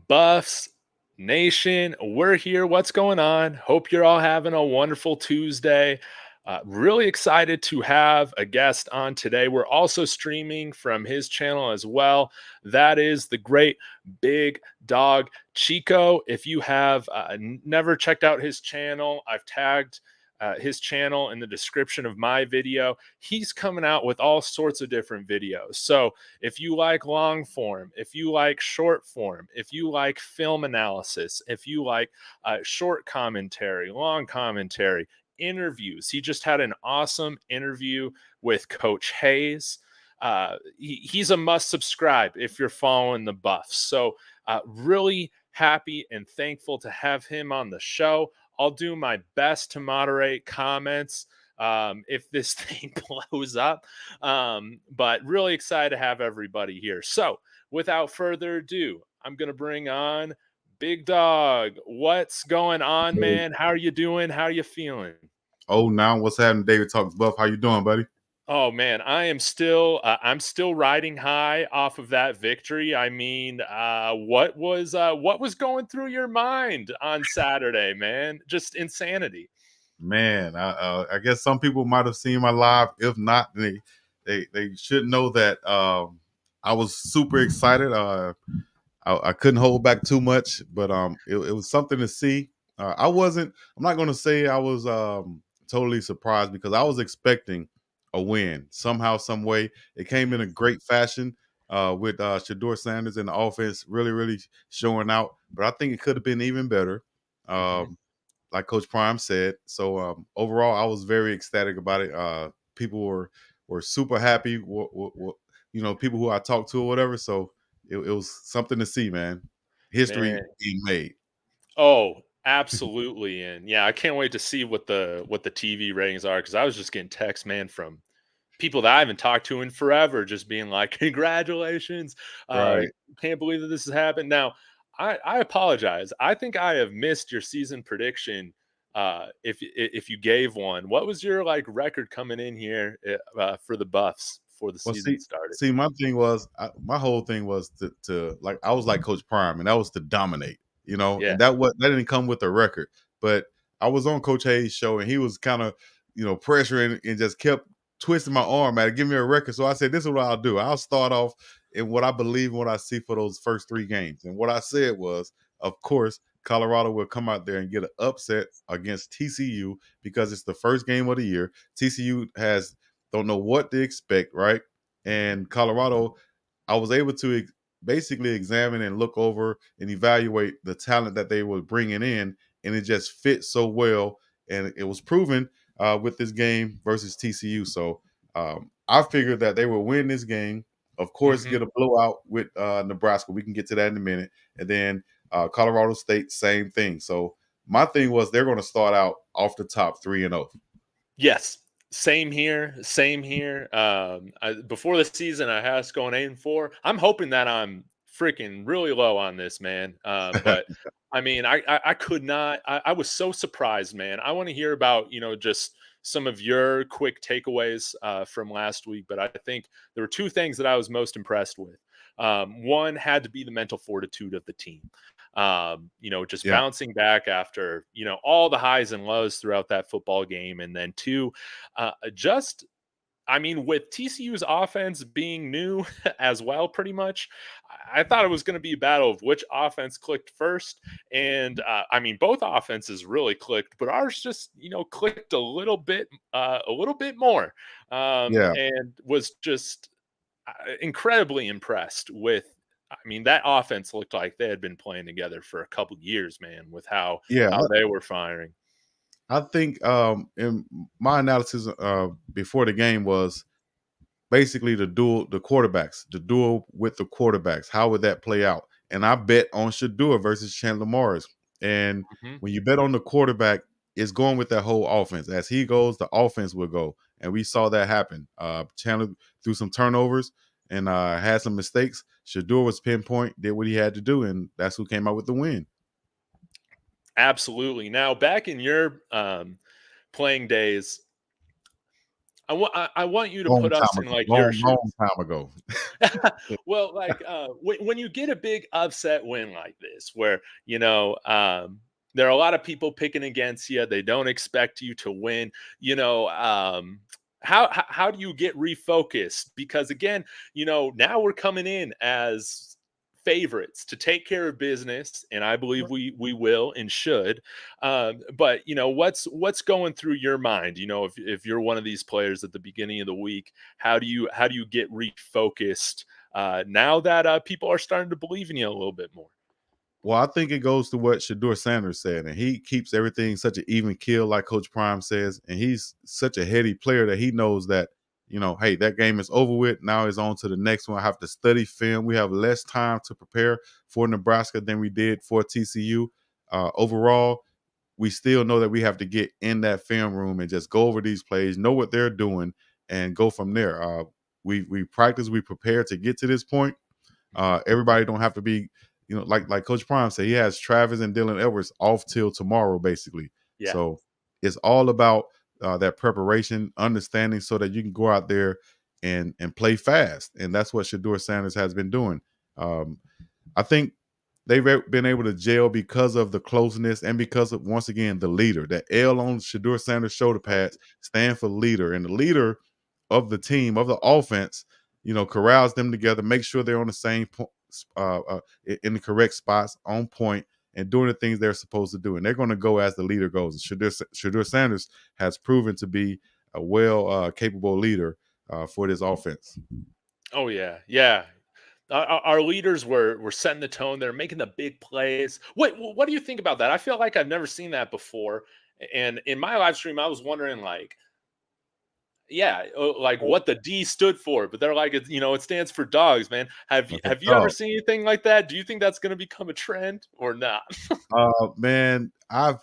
Buffs Nation, we're here. What's going on? Hope you're all having a wonderful Tuesday. Really excited to have a guest on today. We're also streaming from his channel as well. That is the great Big Dog Chico. If you have never checked out his channel, I've tagged his channel in the description of my video. He's coming out with all sorts of different videos. So if you like long form, if you like short form, if you like film analysis, if you like short commentary, long commentary, interviews, he just had an awesome interview with Coach Hayes. He's a must subscribe if you're following the Buffs. So really happy and thankful to have him on the show. I'll do my best to moderate comments if this thing blows up. But really excited to have everybody here. So without further ado, I'm going to bring on Big Dog. What's going on, man? How are you doing? How are you feeling? Oh, now what's happening? David Talks Buff. How you doing, buddy? Oh man, I am still I'm still riding high off of that victory. I mean, what was going through your mind on Saturday, man? Just insanity. Man, I guess some people might have seen my live. If not, they should know that I was super excited. I couldn't hold back too much, but it was something to see. I'm not going to say I was totally surprised because I was expecting a win somehow, some way. It came in a great fashion with Shador Sanders and the offense really showing out. But I think it could have been even better, like Coach Prime said. So overall, I was very ecstatic about it. People were super happy. People who I talked to or whatever. So it was something to see, man. History Man. being made. Oh, absolutely. And yeah, I can't wait to see what the TV ratings are because I was just getting texts, man, from people that I haven't talked to in forever, just being like, "Congratulations! Uh, Right. can't believe that this has happened." Now, I apologize. I think I have missed your season prediction. If you gave one, what was your like record coming in here for the Buffs before the Well, season started? my thing was, my whole thing was to like, I was like Coach Prime, and that was to dominate, Yeah. and that didn't come with a record. But I was on Coach Hayes' show, and he was kind of, pressuring and just kept twisting my arm at it, give me a record. So I said, this is what I'll do. I'll start off in what I believe and what I see for those first three games. And what I said was, of course, Colorado will come out there and get an upset against TCU because it's the first game of the year. TCU don't know what to expect, right? And Colorado, I was able to basically examine and look over and evaluate the talent that they were bringing in, and it just fit so well. And it was proven with this game versus TCU. So I figured that they would win this game. Of course, Hmm. get a blowout with Nebraska. We can get to that in a minute. And then Colorado State, same thing. So my thing was they're going to start out off the top 3-0. Yes. Same here. Same here. Before the season, I had us going 8-4. I'm hoping that I'm freaking really low on this, man. But I mean, I could not. I was so surprised, man. I want to hear about just some of your quick takeaways from last week. But I think there were two things that I was most impressed with. One had to be the mental fortitude of the team. Just Yeah. bouncing back after, all the highs and lows throughout that football game. And then two, with TCU's offense being new as well, pretty much, I thought it was going to be a battle of which offense clicked first. And both offenses really clicked, but ours just, clicked a little bit more, Yeah. and was just incredibly impressed with. That offense looked like they had been playing together for a couple years, man, with how Yeah. they were firing. I think in my analysis before the game was basically the quarterbacks, the duel with the quarterbacks. How would that play out? And I bet on Shador versus Chandler Morris. And Mhm. when you bet on the quarterback, it's going with that whole offense. As he goes, the offense will go. And we saw that happen. Chandler threw some turnovers and had some mistakes. Shador was pinpoint, did what he had to do, and that's who came out with the win. Absolutely. Now, back in your playing days, I want you to Long put us time in ago. like your Long shoes. time ago. Well, like when you get a big upset win like this, where there are a lot of people picking against you, they don't expect you to win. You know, how do you get refocused? Because again, now we're coming in as favorites to take care of business, and I believe we will and should. But what's going through your mind? If you're one of these players at the beginning of the week, how do you get refocused now that people are starting to believe in you a little bit more? Well, I think it goes to what Shador Sanders said, and he keeps everything such an even kill, like Coach Prime says, and he's such a heady player that he knows that, hey, that game is over with. Now he's on to the next one. I have to study film. We have less time to prepare for Nebraska than we did for TCU. Overall, we still know that we have to get in that film room and just go over these plays, know what they're doing, and go from there. We practice, we prepare to get to this point. Mhm. Everybody don't have to be, like Coach Prime said, he has Travis and Dylan Edwards off till tomorrow, basically. Yeah. So it's all about that preparation, understanding, so that you can go out there and play fast, and that's what Shador Sanders has been doing. Um, I think they've been able to gel because of the closeness and because of, once again, the leader. That L on Shador Sanders' shoulder pads stand for leader, and the leader of the team, of the offense, corrals them together, make sure they're on the same point, in the correct spots, on point, and doing the things they're supposed to do. And they're going to go as the leader goes. And Shador Sanders has proven to be a well capable leader for this offense. Oh yeah, yeah. Our leaders were setting the tone. They're making the big plays. What do you think about that? I feel like I've never seen that before. And in my live stream, I was wondering, like, yeah, like what the D stood for, but they're like, it stands for dogs, man. Have you Like a have you ever dog. seen anything like that? Do you think that's going to become a trend or not? Man, have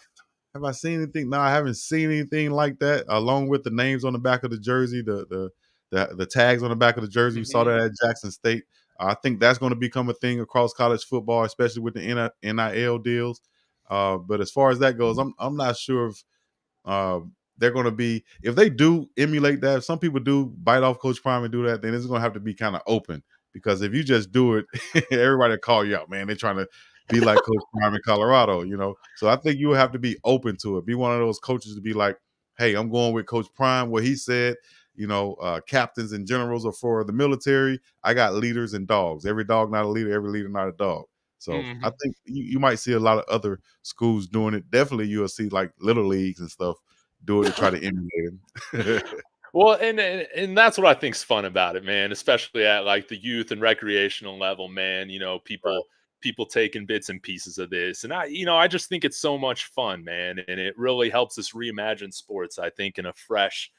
I seen anything? No, I haven't seen anything like that. Along with the names on the back of the jersey, the tags on the back of the jersey. We saw Hmm. that at Jackson State. I think that's going to become a thing across college football, especially with the NIL deals. But as far as that goes, I'm not sure if uh, they're going to be, if they do emulate that. If some people do bite off Coach Prime and do that, then it's going to have to be kind of open, because if you just do it, everybody will call you out, man. They're trying to be like Coach Prime in Colorado. So I think you will have to be open to it. Be one of those coaches to be like, hey, I'm going with Coach Prime, what he said. Captains and generals are for the military. I got leaders and dogs. Every dog not a leader, every leader not a dog. So I Hmm. think you might see a lot of other schools doing it. Definitely you'll see like little leagues and stuff do it to try to emulate him. Well, and that's what I think's fun about it, man. Especially at like the youth and recreational level, man. People taking bits and pieces of this, and I just think it's so much fun, man. And it really helps us reimagine sports, I think, in a fresh,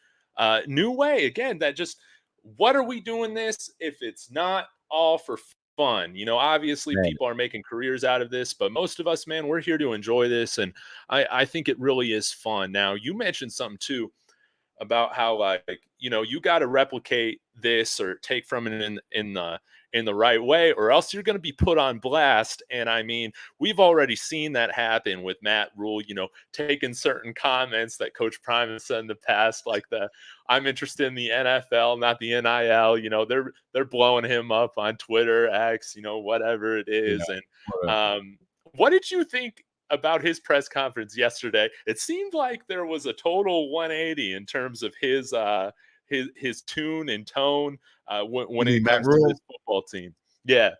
new way. Again, that just what are we doing this if it's not all for fun? Obviously Right. people are making careers out of this, but most of us, man, we're here to enjoy this, and I think it really is fun. Now, you mentioned something too about how, like, you got to replicate this or take from it in the right way, or else you're going to be put on blast. And I mean, we've already seen that happen with Matt Rule, taking certain comments that Coach Prime has said in the past, like the I'm interested in the NFL, not the NIL. They're blowing him up on Twitter, X, whatever it Yeah. is. And Whatever. what did you think about his press conference yesterday? It seemed like there was a total 180 in terms of his tune and tone You when mean it Matt comes to Rule? this football team. Yeah.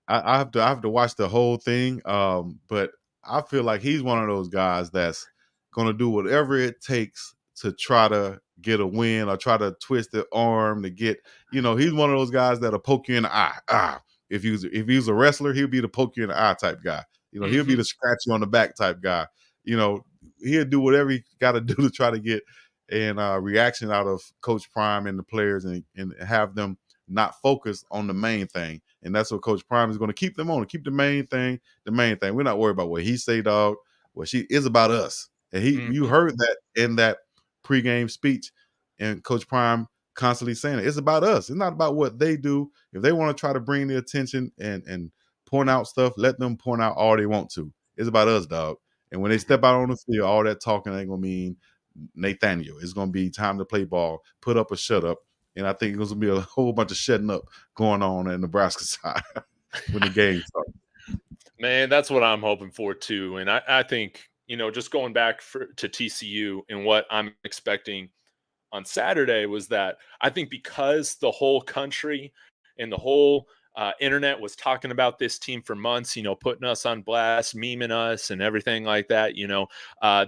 I have to watch the whole thing. But I feel like he's one of those guys that's gonna do whatever it takes to try to get a win or try to twist the arm to get. He's one of those guys that'll poke you in the eye. If he was a wrestler, he'll be the poke you in the eye type guy. He'll be Hmm. the scratch you on the back type guy. You know, he'll do whatever he got to do to try to get an reaction out of Coach Prime and the players, and have them not focus on the main thing. And that's what Coach Prime is going to keep them on, to keep the main thing, the main thing. We're not worried about what he say, dog. What she is about us. And you Hmm. heard that in that pregame speech, and Coach Prime constantly saying it. It's about us. It's not about what they do. If they want to try to bring the attention and point out stuff, let them point out all they want to. It's about us, dog. And when they Hmm. step out on the field, all that talking ain't gonna mean Nathaniel. It's going to be time to play ball, put up or shut up. And I think there's going to be a whole bunch of shutting up going on in Nebraska side when the game starts. Man, that's what I'm hoping for too. And I think, just going back to TCU and what I'm expecting on Saturday was that I think because the whole country and the whole internet was talking about this team for months, putting us on blast, memeing us, and everything like that,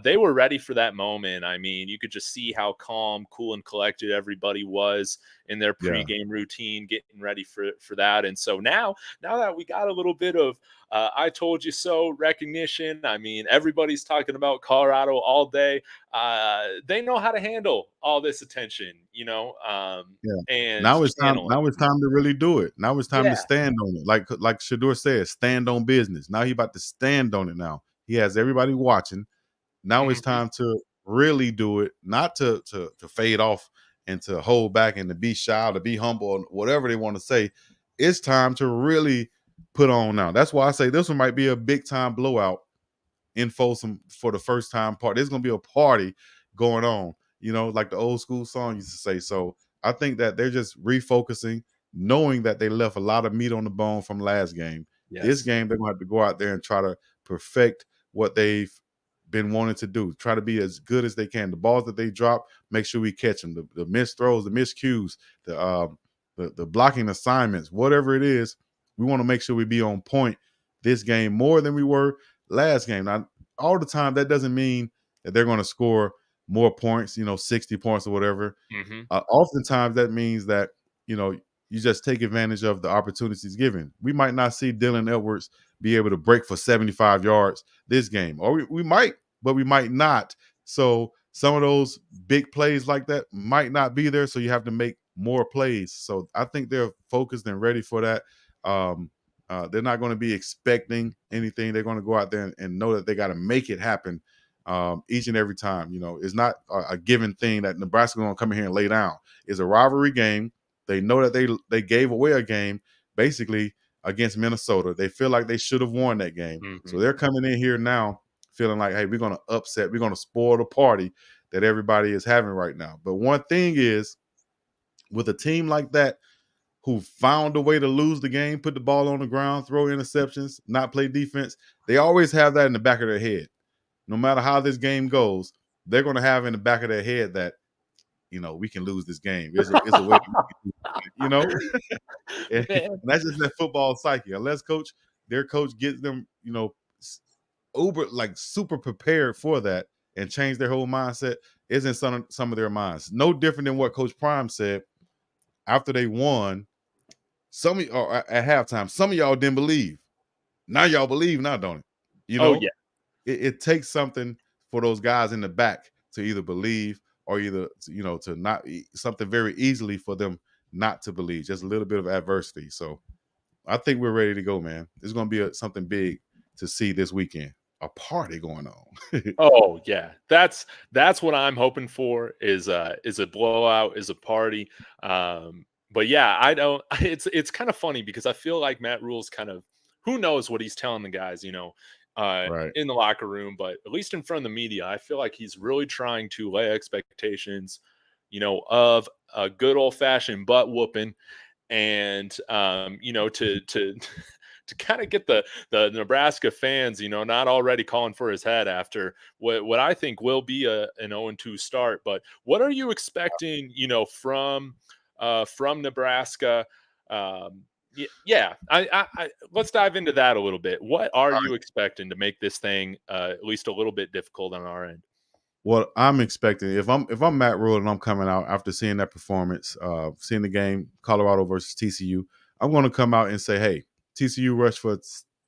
they were ready for that moment. I mean, you could just see how calm, cool, and collected everybody was in their Yeah. pregame routine, getting ready for that. And so now that we got a little bit of I told you so recognition, I mean, everybody's talking about Colorado all day. They know how to handle all this attention, Yeah. and Now it's time. channel it. Now it's time to really do it. Now it's time to Yeah. stand on it. Like Shador says, stand on business. Now he about to stand on it. Now he has everybody watching. Now it's Mhm. time to really do it, not to fade off and to hold back and to be shy, to be humble, and whatever they want to say. It's time to really put on now. That's why I say this one might be a big time blowout in Folsom for the first time part. There's gonna be a party going on, like the old school song used to say. So I think that they're just refocusing, knowing that they left a lot of meat on the bone from last game. This Yes. game, they're gonna have to go out there and try to perfect what they've been wanting to do. Try to be as good as they can. The balls that they drop, make sure we catch them. The missed throws, the miscues, the blocking assignments, whatever it is, we want to make sure we be on point this game more than we were last game. Now, all the time, that doesn't mean that they're going to score more points, 60 points or whatever. Mhm. Oftentimes, that means that, you just take advantage of the opportunities given. We might not see Dylan Edwards be able to break for 75 yards this game, or we might, but we might not. So some of those big plays like that might not be there. So you have to make more plays. So I think they're focused and ready for that. Um, they're not going to be expecting anything. They're going to go out there and know that they got to make it happen each and every time. It's not a given thing that Nebraska going to come in here and lay down. It's a rivalry game. They know that they gave away a game basically against Minnesota. They feel like they should have won that game. So Mhm. they're coming in here now feeling like, hey, we're going to upset, we're going to spoil the party that everybody is having right now. But one thing is, with a team like that who found a way to lose the game, put the ball on the ground, throw interceptions, not play defense, they always have that in the back of their head. No matter how this game goes, they're going to have in the back of their head that, we can lose this game. It's a way, you know. And Man. that's just that football psyche. Unless their coach gets them, uber like super prepared for that and change their whole mindset, is in some of their minds. No different than what Coach Prime said after they won. Or at halftime, some of y'all didn't believe. Now y'all believe now, don't it? You Oh, know, yeah. it takes something for those guys in the back to either believe or either to not something very easily for them not to believe. Just a little bit of adversity. So I think we're ready to go, man. It's going to be something big to see this weekend. A party going on. Oh, yeah. That's what I'm hoping for is a blowout, is a party. But yeah, I don't it's kind of funny because I feel like Matt Rule's kind of who knows what he's telling the guys, Right. in the locker room, but at least in front of the media, I feel like he's really trying to lay expectations, of a good old-fashioned butt whooping and to to kind of get the Nebraska fans, not already calling for his head after what I think will be an 0-2 start. But what are you expecting, from Nebraska? Yeah, let's dive into that a little bit. What are you expecting to make this thing at least a little bit difficult on our end? What I'm expecting, if I'm Matt Rule and I'm coming out after seeing that performance, seeing the game Colorado versus TCU, I'm going to come out and say, hey, TCU rushed for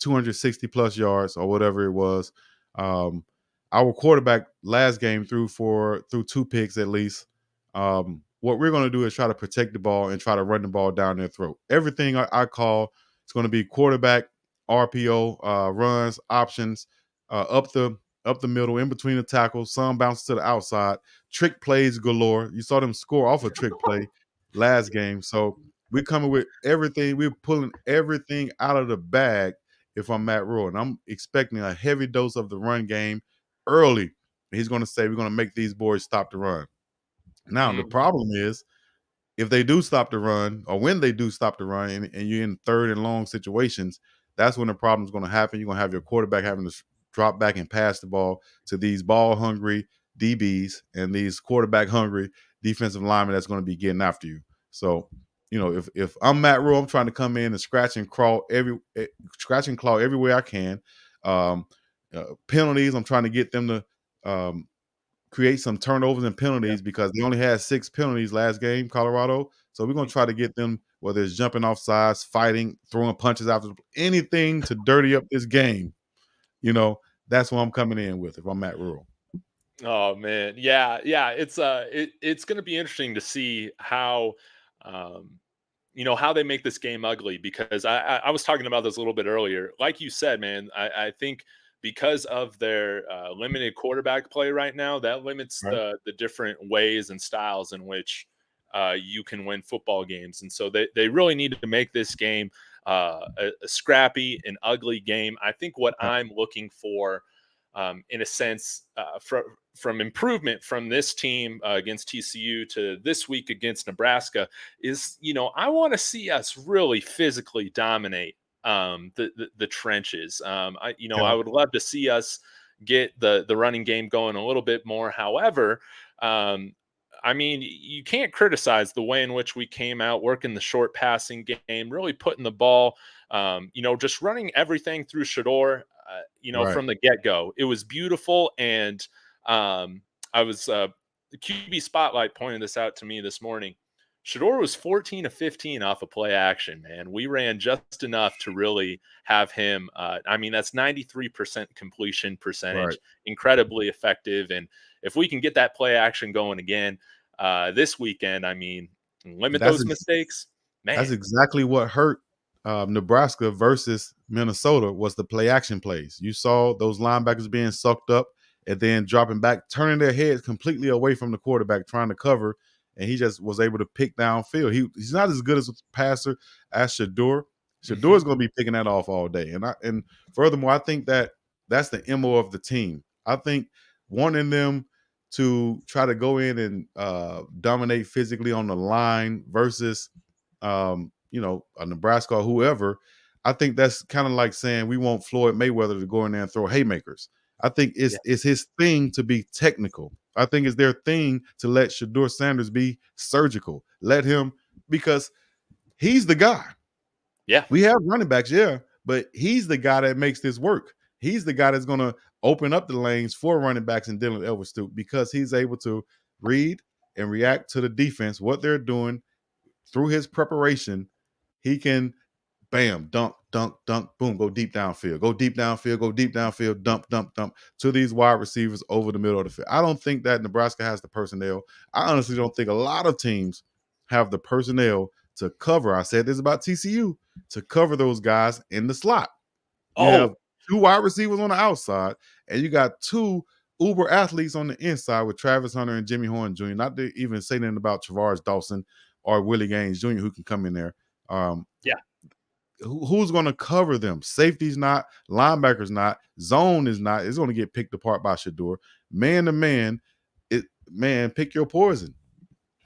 260 plus yards or whatever it was. Um, our quarterback last game threw two picks at least. What we're going to do is try to protect the ball and try to run the ball down their throat. Everything I call it's going to be quarterback RPO runs options up the middle, in between the tackles. Some bounces to the outside. Trick plays galore. You saw them score off a trick play last game. So we're coming with everything. We're pulling everything out of the bag if I'm Matt Rule. And I'm expecting a heavy dose of the run game early He's going to say, we're going to make these boys stop the run. Now, the Mhm. problem is, if they do stop the run, or when they do stop the run, and you're in third and long situations, that's when the problem's going to happen. You're going to have your quarterback having to drop back and pass the ball to these ball hungry DBs and these quarterback hungry defensive linemen that's going to be getting after you. So, if I'm Matt Rule, I'm trying to come in and scratch and claw everywhere I can. Um, Penalties, I'm trying to get them to create some turnovers and Yeah. penalties, because they only had 6 penalties last game, Colorado. So we're gonna try to get them, whether it's jumping off sides, fighting, throwing punches after anything to dirty up this game. You know, that's what I'm coming in with if I'm Matt Rule. Oh man, yeah, yeah. It's going to be interesting to see how, um, how they make this game ugly, because I was talking about this a little bit earlier. Like you said, man, I think because of their limited quarterback play right now, that limits Right. the different ways and styles in which you can win football games, and so they really need to make this game a scrappy and ugly game. I think what Yep. I'm looking for, in a sense, from improvement from this team against TCU to this week against Nebraska, is, I want to see us really physically dominate the trenches. I Yeah. would love to see us get the running game going a little bit more. However, um, I mean, you can't criticize the way in which we came out working the short passing game, really putting the ball, just running everything through Shador, Right. from the get go. It was beautiful. And I was, the QB Spotlight pointed this out to me this morning. Shador was 14 of 15 off of play action, man. We ran just enough to really have him. I mean, that's 93% completion Right. percentage, incredibly effective. And if we can get that play action going again this weekend, I mean, limit That's those mistakes, That's man. exactly what hurt Nebraska versus Minnesota, was the play action plays. You saw those linebackers being sucked up and then dropping back, turning their heads completely away from the quarterback, trying to cover, and he just was able to pick downfield. He's not as good as a passer as Shador. Shador Hmm. is going to be picking that off all day, and furthermore, I think that that's the MO of the team. I think wanting them to try to go in and dominate physically on the line versus a Nebraska or whoever, I think that's kind of like saying we want Floyd Mayweather to go in there and throw haymakers. I think Yeah. it's his thing to be technical. I think it's their thing to let Shador Sanders be surgical. Let him, because he's the guy. Yeah. We have running backs, yeah, but he's the guy that makes this work. He's the guy that's going to open up the lanes for running backs and Dylan Elverstoop, because he's able to read and react to the defense, what they're doing through his preparation. He can bam, dunk, dunk, dunk, boom, go deep downfield, go deep downfield, go deep downfield, dump, dump, dump to these wide receivers over the middle of the field. I don't think that Nebraska has the personnel. I honestly don't think a lot of teams have the personnel to cover. I said this about TCU, to cover those guys in the slot. You have Oh, 2 wide receivers on the outside, and you got 2 uber athletes on the inside with Travis Hunter and Jimmy Horn Jr. Not to even say anything about Travaris Dawson or Willie Gaines Jr., who can come in there. Um, yeah. who's going to cover them? Safety's not, linebackers not, zone is not. It's going to get picked apart by Shador. Man to man, pick your poison.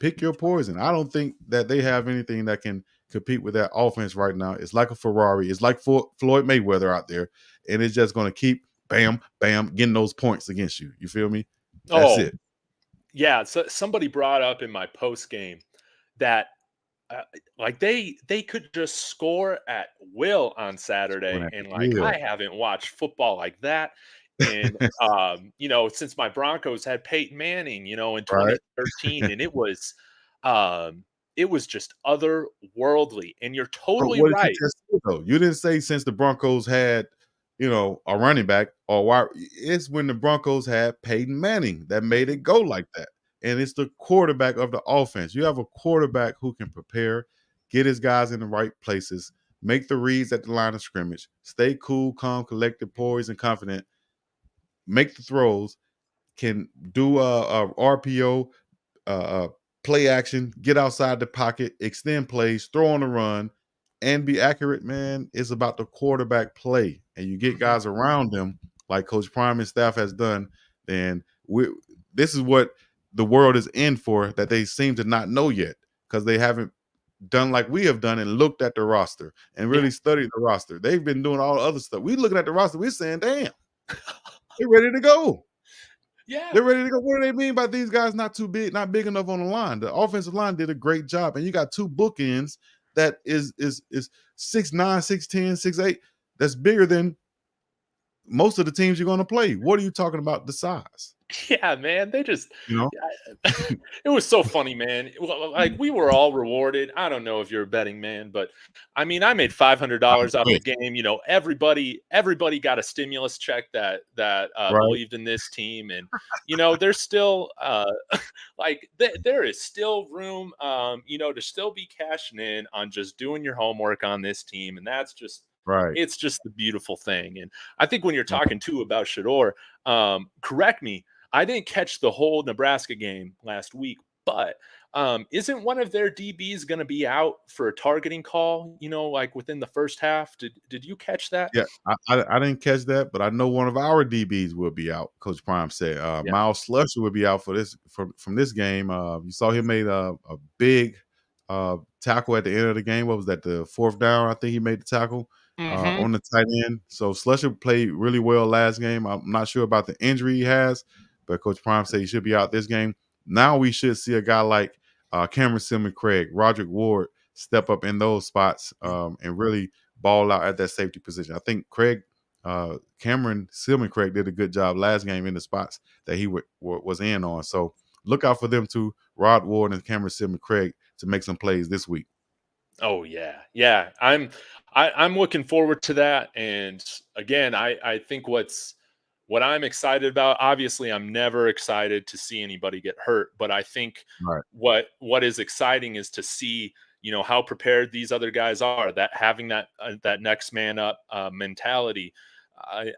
Pick your poison. I don't think that they have anything that can compete with that offense right now. It's like a Ferrari. It's like Floyd Mayweather out there, and it's just going to keep bam, bam, getting those points against you. You feel me? That's Oh, it. yeah. So somebody brought up in my post game that like they could just score at will on Going Saturday, at and like will. I haven't watched football like that in since my Broncos had Peyton Manning, in Right. 2013, and um it was just otherworldly. And you're But totally what did you right. just say though? You didn't say since the Broncos had, a running back or wide. It's when the Broncos had Peyton Manning that made it go like that. And it's the quarterback of the offense. You have a quarterback who can prepare, get his guys in the right places, make the reads at the line of scrimmage, stay cool, calm, collected, poised, and confident, make the throws, can do a RPO, uh, play action, get outside the pocket, extend plays, throw on the run, and be accurate, man. It's about the quarterback play. And you get Mhm. guys around them, like Coach Prime and staff has done, then we this is what the world is in for that they seem to not know yet because they haven't done like we have done and looked at the roster and Yeah. really studied the roster. They've been doing all the other stuff. We looking at the roster, we're saying, damn, they're ready to go. Yeah. They're ready to go. What do they mean by these guys not too big, not big enough on the line? The offensive line did a great job, and you got two bookends that is 6'9", 6'10", 6'8". That's bigger than most of the teams you're going to play. What are you talking about? The size, Yeah, man. They just, you know? yeah, it was so funny, man. Like we were all rewarded. I don't know if you're a betting man, but I mean, I made I $500 off the wish, game. Everybody got a stimulus check that right, believed in this team, and there's still like there is still room, to still be cashing in on just doing your homework on this team, and that's just. right. It's just the beautiful thing. And I think when you're Right. talking too about Shador, correct me, I didn't catch the whole Nebraska game last week, but isn't one of their DBs going to be out for a targeting call? Like within the first half. Did you catch that? Yeah, I didn't catch that, but I know one of our DBs will be out. Coach Prime said Yeah. Miles Slusher will be out for this from this game. You saw him made a big tackle at the end of the game. What was that? The fourth down. I think he made the tackle Hmm. on the tight end. So Slusher played really well last game. I'm not sure about the injury he has, but Coach Prime said he should be out this game. Now we should see a guy like Cameron Simmons, Craig, Roderick Ward step up in those spots and really ball out at that safety position. I think Cameron Silman Craig did a good job last game in the spots that he was in on. So look out for them to Rod Ward and Cameron Silman Craig to make some plays this week. Oh yeah, yeah. I'm looking forward to that. And again, I think what I'm excited about. Obviously, I'm never excited to see anybody get hurt, but I think Right, what is exciting is to see how prepared these other guys are. That having that next man up mentality.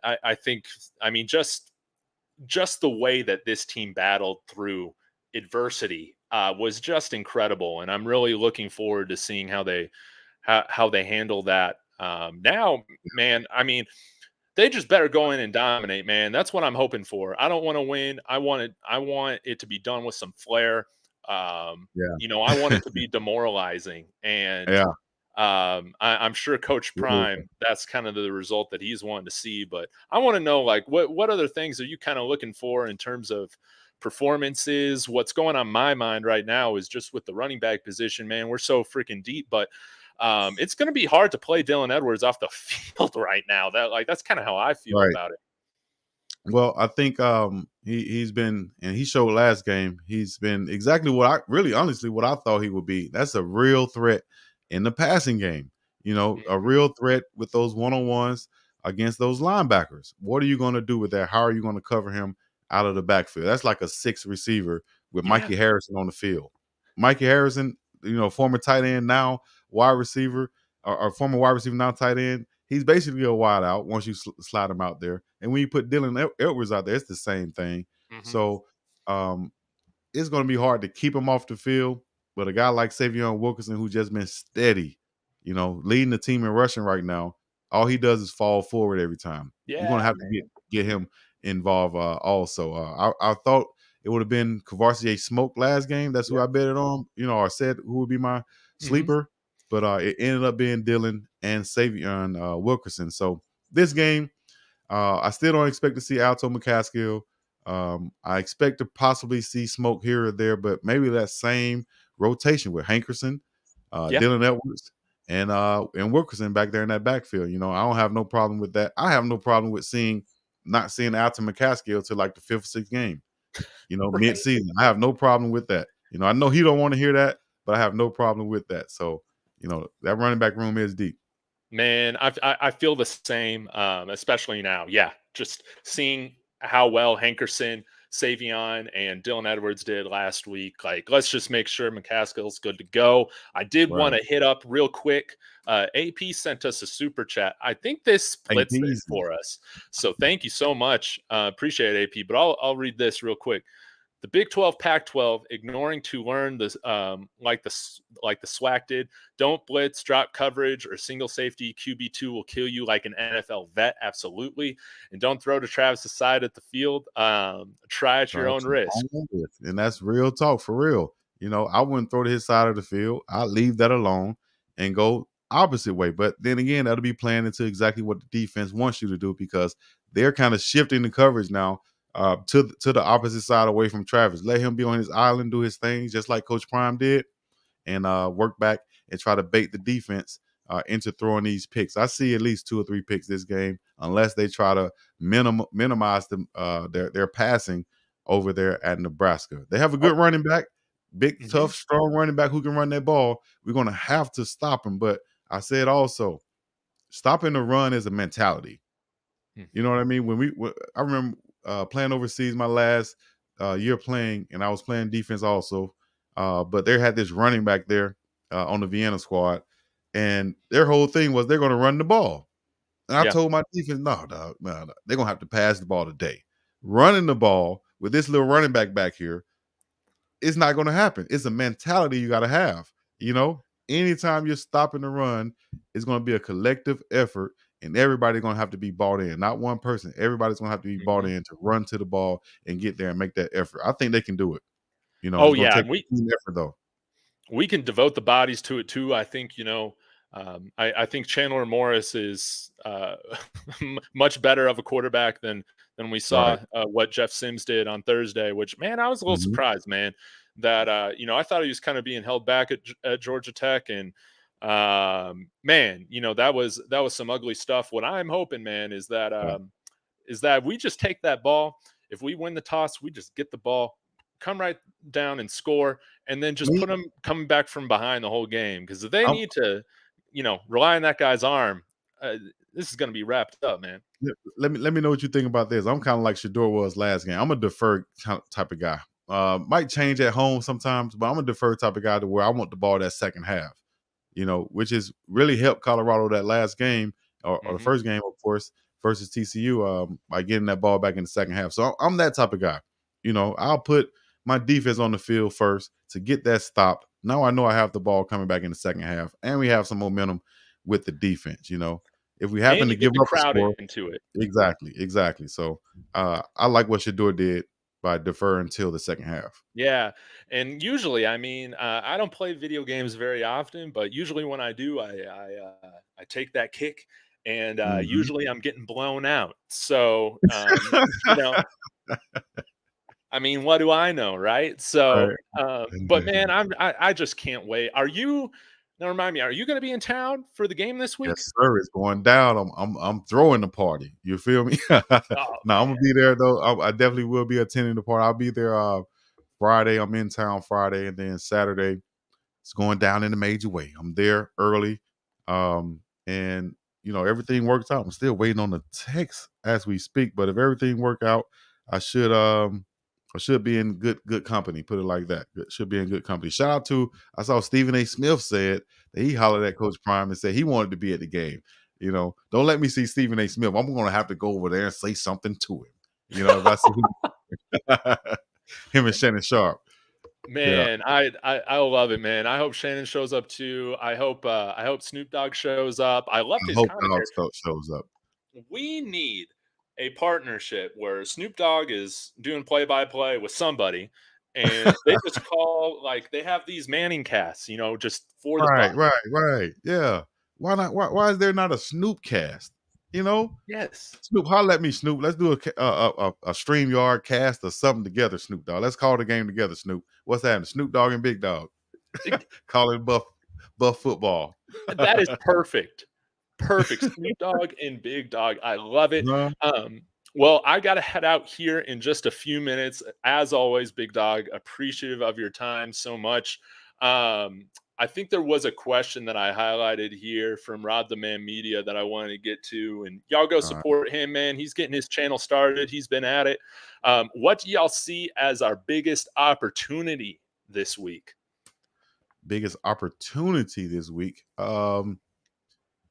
I think. I mean, just the way that this team battled through adversity was just incredible, and I'm really looking forward to seeing how they handle that. Now, man, I mean, they just better go in and dominate, man. That's what I'm hoping for. I don't want to win. I want it to be done with some flair. yeah, I want it to be demoralizing, and yeah, I'm sure Coach yeah. Prime, that's kind of the result that he's wanting to see. But I want to know, like, what other things are you kind of looking for in terms of performances? What's going on my mind right now is just with the running back position, man. We're so freaking deep, but it's going to be hard to play Dylan Edwards off the field right now. That's kind of how I feel Right. about it. Well, I think he's been, and he showed last game. He's been exactly what I really honestly what I thought he would be. That's a real threat in the passing game. You know, a Mhm. real threat with those one-on-ones against those linebackers. What are you going to do with that? How are you going to cover him out of the backfield? That's like a six receiver with Yeah. Mikey Harrison on the field. Mikey Harrison, former tight end, now wide receiver, or former wide receiver, now tight end. He's basically a wide out once you slide him out there. And when you put Dylan Edwards out there, it's the same thing. Hmm. So um, it's going to be hard to keep him off the field. But a guy like Savion Wilkerson, who just been steady, leading the team in rushing right now, all he does is fall forward every time. You're going to Yeah, have to man. get him involved also. I thought it would have been Cavassier Smoke last game. That's who Yeah. I betted on, or said who would be my Hmm. sleeper. But it ended up being Dylan and Savion Wilkerson. So this game, I still don't expect to see Alto McCaskill. I expect to possibly see Smoke here or there, but maybe that same rotation with Hankerson, Yeah. Dylan Edwards, and Wilkerson back there in that backfield. I don't have no problem with that. I have no problem with not seeing Alto McCaskill till like the fifth or sixth game. Mid Right. season. I have no problem with that. I know he don't want to hear that, but I have no problem with that. So, that running back room is deep. Man, I feel the same, especially now. Yeah, just seeing how well Hankerson, Savion, and Dylan Edwards did last week. Like, let's just make sure McCaskill's good to go. I did want Right. to hit up real quick. AP sent us a super chat. I think this splits it APs. for us. So thank you so much. Appreciate it, AP. But I'll read this real quick. the Big 12, Pac-12 ignoring to learn this, like the SWAC did. Don't blitz, drop coverage, or single safety. QB2 will kill you like an NFL vet, absolutely. And don't throw to Travis's side at the field. Try at your Try own to risk. own it. And that's real talk for real. I wouldn't throw to his side of the field. I'll leave that alone and go opposite way. But then again, that'll be playing into exactly what the defense wants you to do because they're kind of shifting the coverage now to the opposite side away from Travis. Let him be on his island, do his thing, just like Coach Prime did, and work back and try to bait the defense into throwing these picks. I see at least 2 or 3 picks this game, unless they try to minimize their passing over there at Nebraska. They have a good running back, big, tough, strong running back who can run that ball. We're going to have to stop him. But I said also, stopping the run is a mentality. You know what I mean? I remember playing overseas my last year playing, and I was playing defense also. But they had this running back there on the Vienna squad, and their whole thing was they're going to run the ball. And I Yeah. told my defense, no, dog, no, they're going to have to pass the ball today. Running the ball with this little running back here, it's not going to happen. It's a mentality you got to have. Anytime you're stopping the run, it's going to be a collective effort, and everybody's going to have to be bought in. Not one person. Everybody's going to have to be bought in to run to the ball and get there and make that effort. I think they can do it. Oh It's going to yeah, take and a team effort though. we can devote the bodies to it too. I think I think Chandler Morris is much better of a quarterback than we saw Right. what Jeff Sims did on Thursday. Which, man, I was a little Mhm. surprised, man, that I thought he was kind of being held back at Georgia Tech, and man, that was some ugly stuff. What I'm hoping, man, is Right. that we just take that ball. If we win the toss, we just get the ball, come right down and score, and then just Me, put them coming back from behind the whole game. Because if they I'm, need to, rely on that guy's arm, this is going to be wrapped up, man. let me know what you think about this. I'm kind of like Shador was last game. I'm a deferred type of guy. Might change at home sometimes, but I'm a deferred type of guy to where I want the ball that second half. Which is really helped Colorado that last game or the Hmm. first game, of course, versus TCU by getting that ball back in the second half. So I'm that type of guy. I'll put my defense on the field first to get that stop. Now I know I have the ball coming back in the second half, and we have some momentum with the defense. If we happen And to you get give the up a crowd score, into it. exactly. So I like what Shador did by deferring until the second half. Yeah, and usually, I mean, I don't play video games very often, but usually when I do, I take that kick, and Mhm. usually I'm getting blown out. So, you know, I mean, what do I know, right? So, Right. but man, I just can't wait. Are you? Now, remind me, are you going to be in town for the game this week? Yes, sir. It's going down. I'm throwing the party. You feel me? Oh No, I'm gonna man, be there though. I definitely will be attending the party. I'll be there Friday. I'm in town Friday, and then Saturday it's going down in a major way. I'm there early, and everything works out. I'm still waiting on the text as we speak, but if everything work out, I should I should be in good company. Put it like that. Should be in good company. Shout out to I saw Stephen A. Smith said that he hollered at Coach Prime and said he wanted to be at the game. Don't let me see Stephen A. Smith. I'm going to have to go over there and say something to him. If I see him and Shannon Sharp. Yeah, man, I love it, man. I hope Shannon shows up too. I hope Snoop Dogg shows up. I loved I his hope Dog commentary. shows up. We need a partnership where Snoop Dogg is doing play by play with somebody, and they just call, like, they have these Manning casts, just for the fun. Right. Yeah. Why not? Why is there not a Snoop cast? You know, Yes. Snoop, holler at me, Snoop. Let's do a StreamYard cast or something together, Snoop Dogg. Let's call the game together, Snoop. What's happening? Snoop Dogg and Big Dog. Call it Buff football. That is perfect. Perfect. Snoop Dogg and Big Dog. I love it. Huh? Well, I got to head out here in just a few minutes. As always, Big Dog, appreciative of your time so much. I think there was a question that I highlighted here from Rod the Man Media that I wanted to get to, and y'all go All right. support him, man. He's getting his channel started. He's been at it. What do y'all see as our biggest opportunity this week? Biggest opportunity this week. The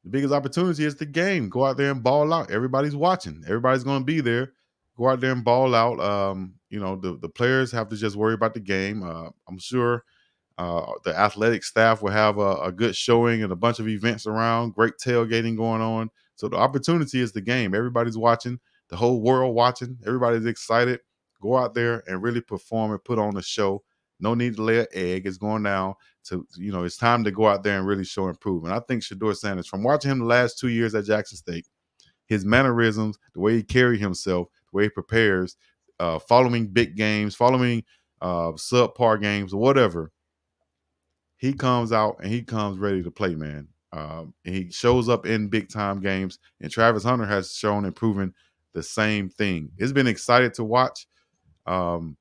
biggest opportunity is the game. Go out there and ball out. Everybody's watching. Everybody's going to be there. Go out there and ball out. the players have to just worry about the game. I'm sure the athletic staff will have a good showing and a bunch of events around, great tailgating going on. So the opportunity is the game. Everybody's watching, the whole world watching. Everybody's excited. Go out there and really perform and put on a show. No need to lay an egg. It's going down it's time to go out there and really show improvement. I think Shedeur Sanders, from watching him the last 2 years at Jackson State, his mannerisms, the way he carries himself, the way he prepares, following big games, following subpar games, or whatever, he comes out and he comes ready to play, man. And he shows up in big time games, and Travis Hunter has shown and proven the same thing. It's been excited to watch from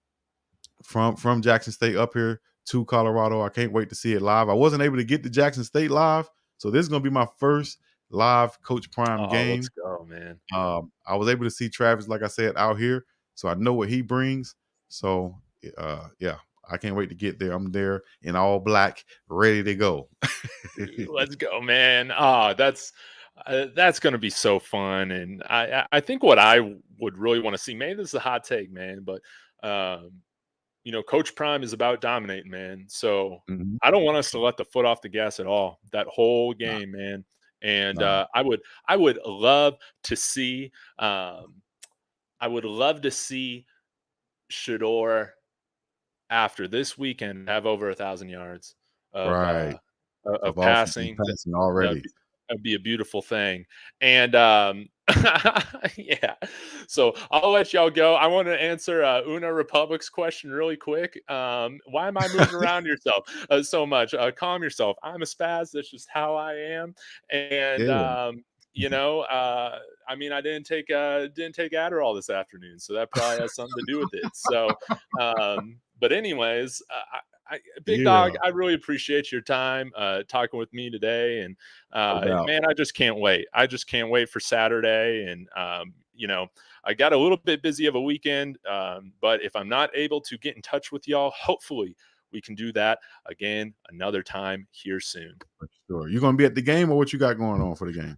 Jackson State up here to Colorado. I can't wait to see it live. I wasn't able to get to Jackson State live, so this is going to be my first live Coach Prime Oh, let's game. go, man. I was able to see Travis, like I said, out here, so I know what he brings. So, yeah, I can't wait to get there. I'm there in all black, ready to go. Let's go, man. That's going to be so fun, and I think what I would really want to see. Maybe this is a hot take, man, but Coach Prime is about dominating, man. So Mhm. I don't want us to let the foot off the gas at all that whole Nah, game, man. And nah. I would love to see Shedeur after this weekend have over 1,000 yards of Right. Of offense and passing. passing That'd already. be, that'd be a beautiful thing. And yeah, so I'll let y'all go. I want to answer Una Republic's question really quick. Why am I moving around yourself so much? Calm yourself. I'm a spaz. That's just how I am. And Yeah. I mean, I didn't take Adderall this afternoon, so that probably has something to do with it. So, but anyways, Big Dog, Yeah. I really appreciate your time talking with me today, and No doubt. man, I just can't wait. I just can't wait for Saturday, and I got a little bit busy of a weekend, but if I'm not able to get in touch with y'all, hopefully we can do that again another time here soon. For sure. You gonna be at the game, or what you got going on for the game?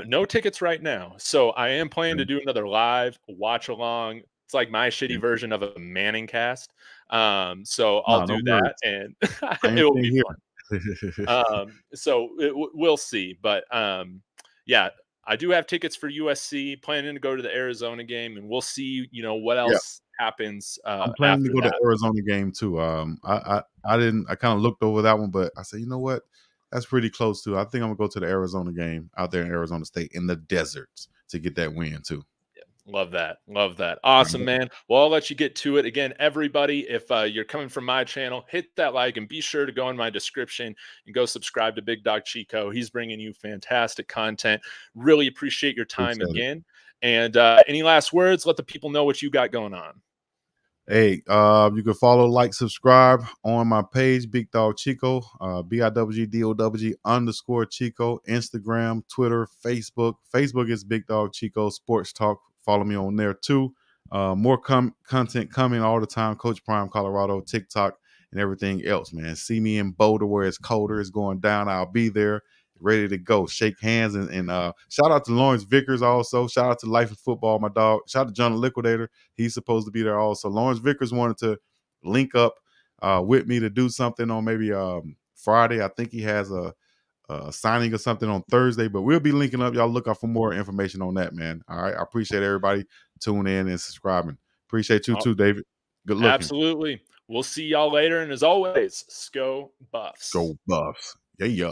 No tickets right now. So I am planning to Okay. do another live watch along. It's like my shitty Yeah. version of a Manning cast. So I'll Nah, no do that, worries. and it Same will thing be here. fun. We'll see. But yeah, I do have tickets for USC, planning to go to the Arizona game, and we'll see, what Yeah. else happens I'm planning to after go to that. Arizona game too. I didn't. I kind of looked over that one, but I said, you know what? That's pretty close to. I think I'm gonna go to the Arizona game out there in Arizona State in the deserts to get that win too. Love that. Love that. Awesome, man. Well, I'll let you get to it. Again, everybody, if you're coming from my channel, hit that like and be sure to go in my description and go subscribe to Big Dog Chico. He's bringing you fantastic content. Really appreciate your time Appreciate it. again. And any last words? Let the people know what you got going on. Hey, you can follow, like, subscribe on my page, Big Dog Chico, BIGGDOGG _Chico, Instagram, Twitter, Facebook. Facebook is Big Dog Chico Sports Talk. Follow me on there too. More content coming all the time. Coach Prime Colorado, TikTok, and everything else, man. See me in Boulder where it's colder. It's going down. I'll be there, ready to go. Shake hands and shout out to Lawrence Vickers also. Shout out to Life of Football, my dog. Shout out to John the Liquidator. He's supposed to be there also. Lawrence Vickers wanted to link up with me to do something on maybe Friday. I think he has a signing or something on Thursday, but we'll be linking up. Y'all look out for more information on that, man. All right. I appreciate everybody tuning in and subscribing. Appreciate you Oh, too, David. Good looking. absolutely. We'll see y'all later. And as always, Sco Buffs. Go Buffs. Yeah.